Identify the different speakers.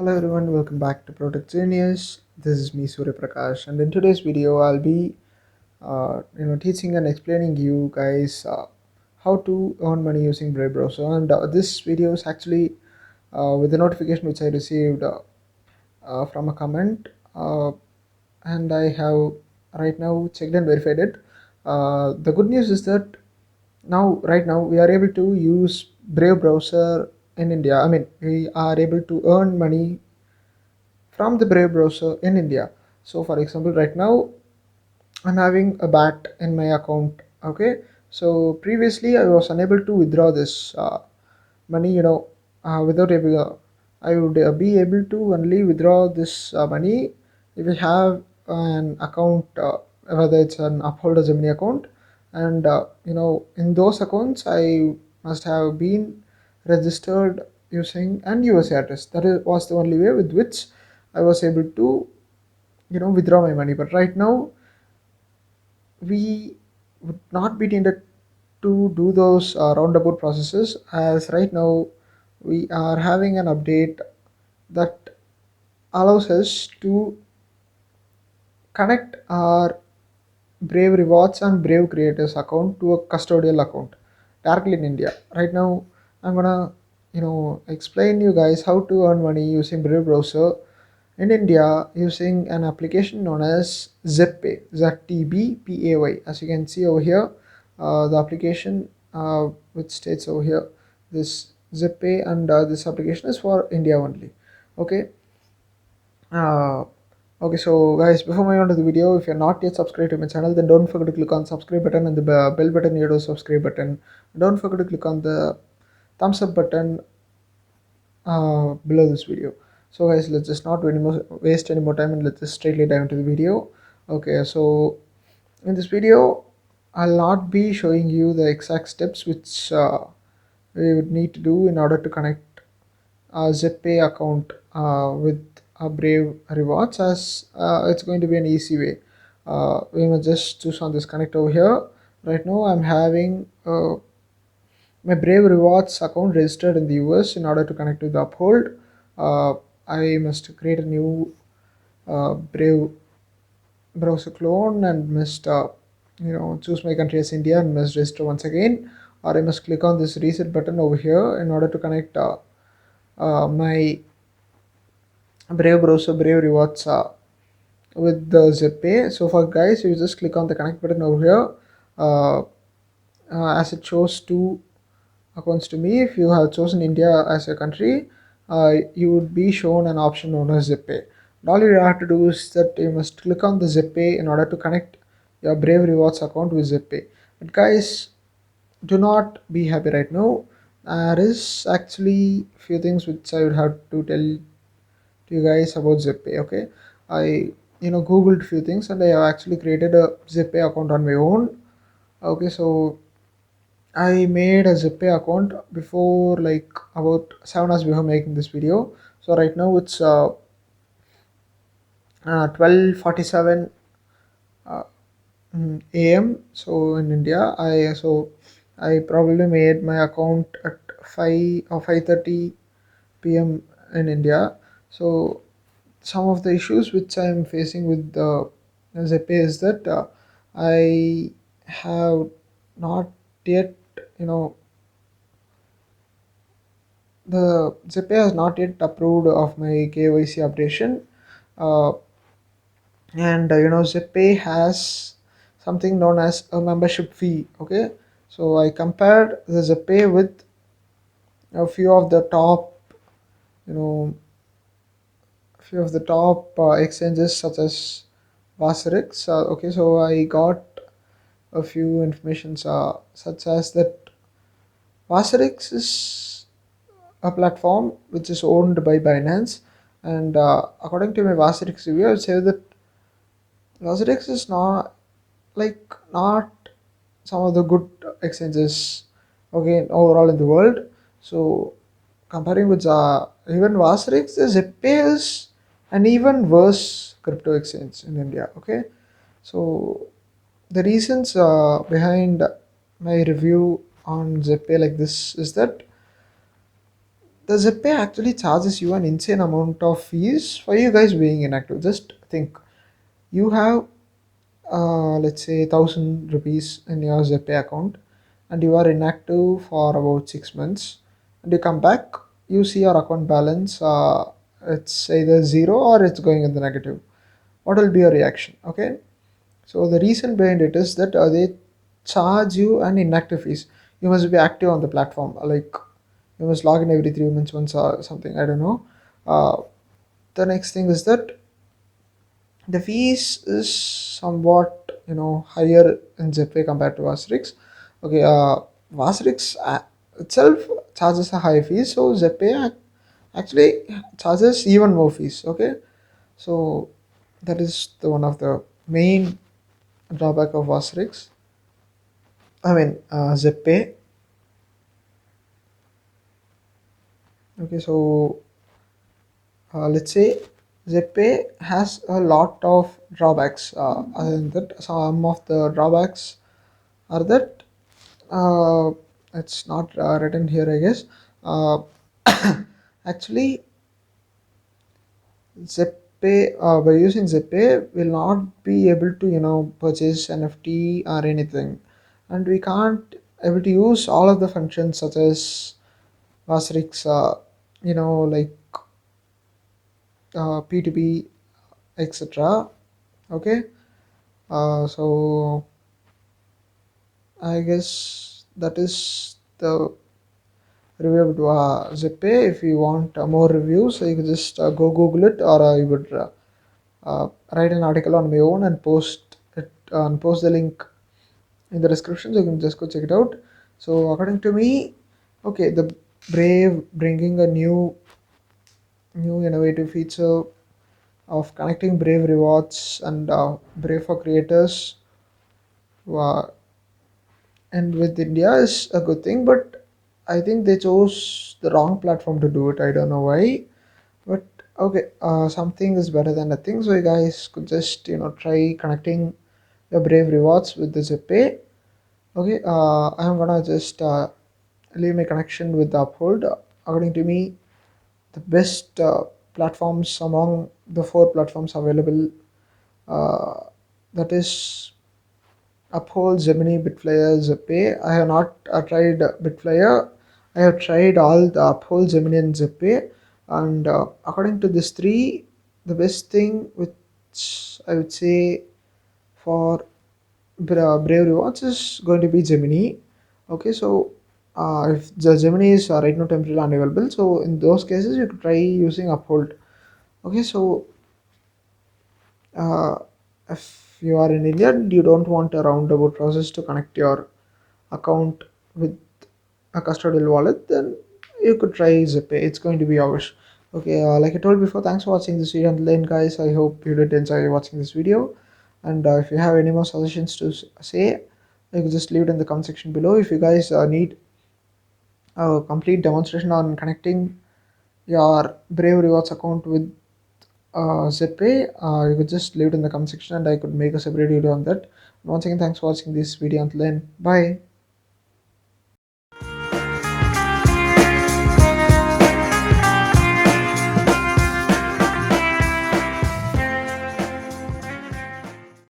Speaker 1: Hello everyone, welcome back to Protech Genius. This is me Surya Prakash, and in today's video I'll be teaching and explaining you guys how to earn money using Brave browser. And this video is actually with the notification which I received from a comment, and I have right now checked and verified it. The good news is that right now we are able to use Brave browser in India. I mean, we are able to earn money from the Brave browser in India. So for example, right now I'm having a bat in my account. Okay, so previously I was unable to withdraw this money, without able, I would be able to only withdraw this money if I have an account, whether it's an Uphold or Gemini account. And in those accounts I must have been registered using an USA address. Was the only way with which I was able to withdraw my money. But right now we would not be needed to do those roundabout processes, as right now we are having an update that allows us to connect our Brave Rewards and Brave Creators account to a custodial account directly in India. Right now I'm gonna explain you guys how to earn money using Brave browser in India using an application known as Zebpay, Zebpay. As you can see over here, the application which states over here, this Zebpay, and this application is for India only. Okay. Uh, okay, so guys, before moving on to the video, if you're not yet subscribed to my channel, then don't forget to click on subscribe button and the bell button near the subscribe button. Don't forget to click on the thumbs up button below this video. So guys, let's just not waste any more time and let's just straightly dive into the video. Okay, so in this video I'll not be showing you the exact steps which we would need to do in order to connect a Zebpay account with a Brave rewards, as it's going to be an easy way. We must just choose on this connect over here. Right now I'm having my Brave Rewards account registered in the US. In order to connect to the Uphold, uh, I must create a new Brave browser clone and must choose my country as India and must register once again, or I must click on this reset button over here in order to connect my Brave browser Brave Rewards with the Zebpay. So for guys, you just click on the connect button over here, uh, as it shows two accounts to me. If you have chosen India as a country, you would be shown an option known as Zebpay. And all you have to do is that you must click on the Zebpay in order to connect your Brave Rewards account with Zebpay. But guys, do not be happy right now. There is actually few things which I would have to tell to you guys about Zebpay. Okay, I googled few things and I have actually created a Zebpay account on my own. Okay, so I made a Zebpay account before, like about 7 hours before making this video. So right now it's 12:47 uh, a.m. So in India, I probably made my account at 5 or 5:30 p.m. in India. So some of the issues which I am facing with the Zebpay is that I have not yet, you know, the Zebpay has not yet approved of my KYC updation, uh, and Zebpay has something known as a membership fee. Okay, so I compared the Zebpay with a few of the top, you know, exchanges such as Vasarix. Okay, so I got a few informations such as that Vasarix is a platform which is owned by Binance, and according to my Vasarix review, I would say that Vasarix is not some of the good exchanges, okay, overall in the world. So comparing with even Vasarix, the Zebpay is an even worse crypto exchange in India. Okay, so the reasons behind my review on Zebpay like this is that the Zebpay actually charges you an insane amount of fees for you guys being inactive. Just think, you have let's say 1,000 rupees in your Zebpay account, and you are inactive for about 6 months, and you come back, you see your account balance, it's either zero or it's going in the negative. What will be your reaction? Okay, so the reason behind it is that they charge you an inactive fees. You must be active on the platform, like you must log in every 3 months once or something. I don't know. Uh, the next thing is that the fees is somewhat higher in Zepay compared to Vasrix. Okay, Vasrix itself charges a high fee, so Zepay actually charges even more fees. Okay, so that is the one of the main drawback of Vasrix. I mean Zepay. Okay, so let's say Zepay has a lot of drawbacks. Other than that, some of the drawbacks are that uh, it's not written here, I guess. Uh, actually, Zepay, by using Zepay, will not be able to purchase NFT or anything, and we can't able to use all of the functions such as Vasrix, like P2P, etc. Okay, so I guess that is the review of Zepay. If you want more reviews, you could just go Google it, or you would write an article on my own and post it and post the link in the description. So you can just go check it out. So according to me, okay, the Brave bringing a new innovative feature of connecting Brave rewards and Brave for creators uh, and with India is a good thing, but I think they chose the wrong platform to do it. I don't know why, but okay, something is better than nothing. So you guys could just try connecting your Brave rewards with the Zepay. Okay, I'm gonna just leave my connection with the Uphold. According to me, the best platforms among the four platforms available, uh, that is Uphold, Gemini, Bitflyer, Zepay. I have not tried Bitflyer. I have tried all the Uphold, Gemini, and Zepay. And according to these three, the best thing which I would say for Brave Rewards is going to be Gemini. Okay, so if the Gemini is right now temporarily unavailable, so in those cases you could try using Uphold. Okay, so uh, if you are in India and you don't want a roundabout process to connect your account with a custodial wallet, then you could try Zepay. It's going to be ours. Okay, like I told before, thanks for watching this video. And then, guys, I hope you did enjoy watching this video. And if you have any more suggestions to say, you can just leave it in the comment section below. If you guys need a complete demonstration on connecting your Brave Rewards account with Zepay, you could just leave it in the comment section and I could make a separate video on that. And once again, thanks for watching this video. Until then, bye.